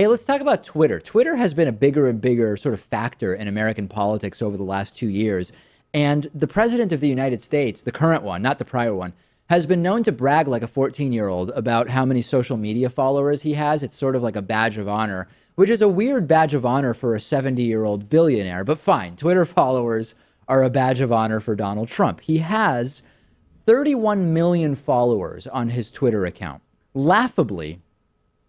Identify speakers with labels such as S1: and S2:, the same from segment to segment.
S1: Hey, let's talk about Twitter. Twitter has been a bigger and bigger sort of factor in American politics over the last 2 years. And the president of the United States, the current one, not the prior one, has been known to brag like a 14-year-old about how many social media followers he has. It's sort of like a badge of honor, which is a weird badge of honor for a 70-year-old billionaire. But fine, Twitter followers are a badge of honor for Donald Trump. He has 31 million followers on his Twitter account. Laughably,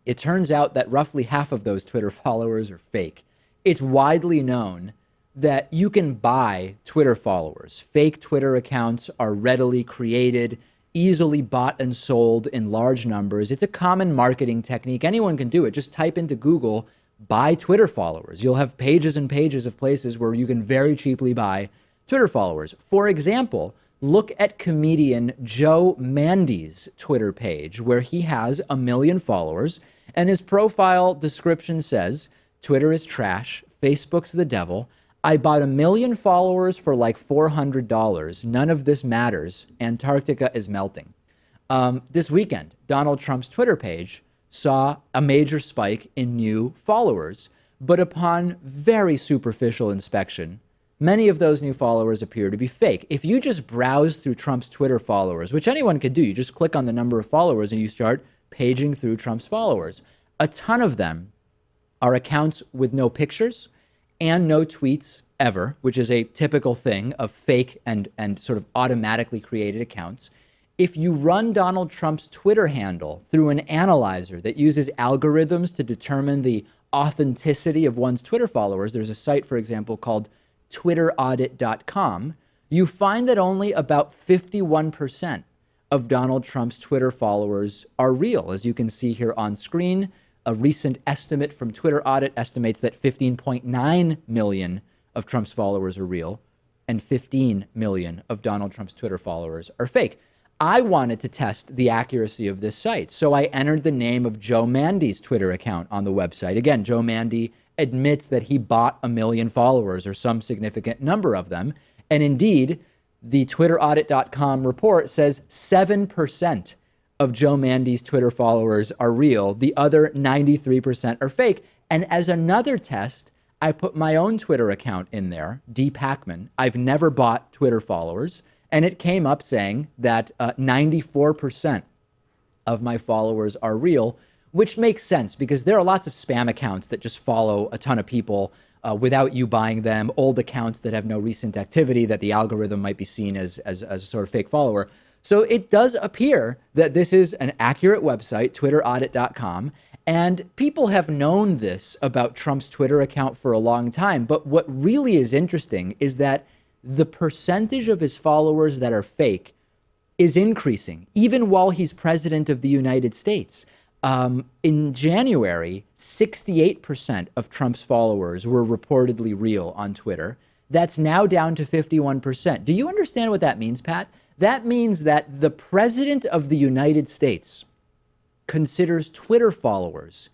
S1: it turns out that roughly half of those Twitter followers are fake. It's widely known that you can buy Twitter followers. Fake Twitter accounts are readily created, easily bought and sold in large numbers. It's a common marketing technique. Anyone can do it. Just type into Google, buy Twitter followers. You'll have pages and pages of places where you can very cheaply buy Twitter followers. For example, look at comedian Joe Mandy's Twitter page, where he has 1 million followers, and his profile description says, Twitter is trash, Facebook's the devil, I bought 1 million followers for like $400, none of this matters, Antarctica is melting. This weekend, Donald Trump's Twitter page saw a major spike in new followers, but upon very superficial inspection, many of those new followers appear to be fake. If you just browse through Trump's Twitter followers, which anyone could do, you just click on the number of followers and you start paging through Trump's followers. A ton of them are accounts with no pictures and no tweets ever, which is a typical thing of fake and sort of automatically created accounts. If you run Donald Trump's Twitter handle through an analyzer that uses algorithms to determine the authenticity of one's Twitter followers, there's a site, for example, called audit.com, you find that only about 51% of Donald Trump's Twitter followers are real. As you can see here on screen, a recent estimate from Twitter Audit estimates that 15.9 million of Trump's followers are real and 15 million of Donald Trump's Twitter followers are fake. I wanted to test the accuracy of this site, so I entered the name of Joe Mandy's Twitter account on the website. Again, Joe Mandy admits that he bought 1 million followers or some significant number of them. And indeed, the TwitterAudit.com report says 7% of Joe Mandy's Twitter followers are real. The other 93% are fake. And as another test, I put my own Twitter account in there, Pakman. I've never bought Twitter followers. And it came up saying that 94% of my followers are real, which makes sense because there are lots of spam accounts that just follow a ton of people without you buying them, old accounts that have no recent activity that the algorithm might be seen as a sort of fake follower. So it does appear that this is an accurate website, TwitterAudit.com, and people have known this about Trump's Twitter account for a long time. But what really is interesting is that the percentage of his followers that are fake is increasing, even while he's president of the United States. In January, 68% of Trump's followers were reportedly real on Twitter. That's now down to 51%. Do you understand what that means, Pat? That means that the president of the United States considers Twitter followers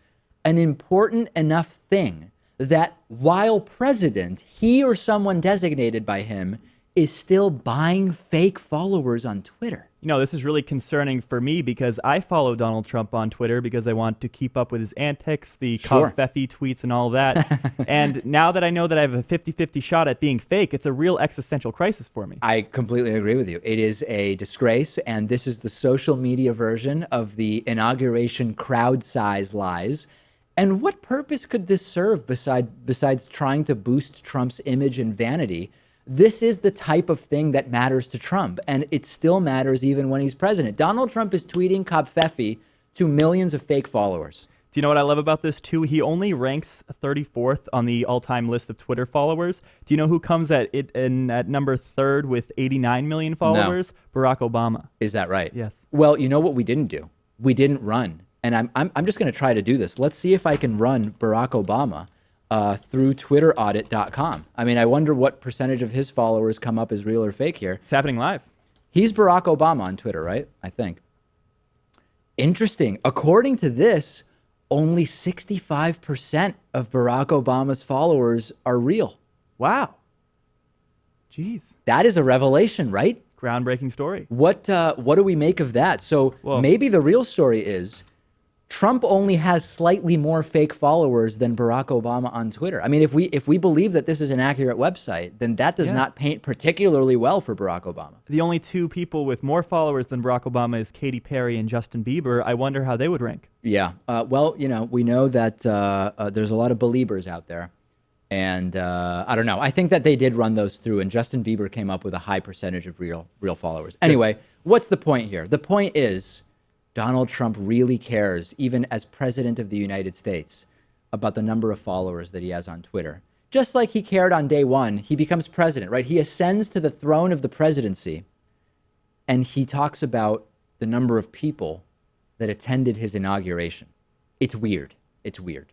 S1: an important enough thing that while president, he or someone designated by him is still buying fake followers on Twitter.
S2: You know, this is really concerning for me because I follow Donald Trump on Twitter because I want to keep up with his antics, the confetti tweets and all that. And now that I know that I have a 50-50 shot at being fake, it's a real existential crisis for me.
S1: I completely agree with you. It is a disgrace, and this is the social media version of the inauguration crowd size lies. And what purpose could this serve besides trying to boost Trump's image and vanity? This is the type of thing that matters to Trump, and it still matters even when he's president. Donald Trump is tweeting Covfefe to millions of fake followers.
S2: Do you know what I love about this, too? He only ranks 34th on the all-time list of Twitter followers. Do you know who comes at number 3rd with 89 million followers? No. Barack Obama.
S1: Is that right?
S2: Yes.
S1: Well, you know what we didn't do? We didn't run. And I'm just going to try to do this. Let's see if I can run Barack Obama through TwitterAudit.com. I mean, I wonder what percentage of his followers come up as real or fake here.
S2: It's happening live.
S1: He's Barack Obama on Twitter, right? I think. Interesting. According to this, only 65% of Barack Obama's followers are real.
S2: Wow. Jeez.
S1: That is a revelation, right?
S2: Groundbreaking story.
S1: What do we make of that? So maybe the real story is Trump only has slightly more fake followers than Barack Obama on Twitter. I mean, if we believe that this is an accurate website, then that does not paint particularly well for Barack Obama.
S2: The only two people with more followers than Barack Obama is Katy Perry and Justin Bieber. I wonder how they would rank.
S1: Yeah. Well, we know that there's a lot of believers out there. And I don't know. I think that they did run those through, and Justin Bieber came up with a high percentage of real followers. Anyway, what's the point here? The point is Donald Trump really cares, even as president of the United States, about the number of followers that he has on Twitter. Just like he cared on day one, he becomes president, right? He ascends to the throne of the presidency, and he talks about the number of people that attended his inauguration. It's weird. It's weird.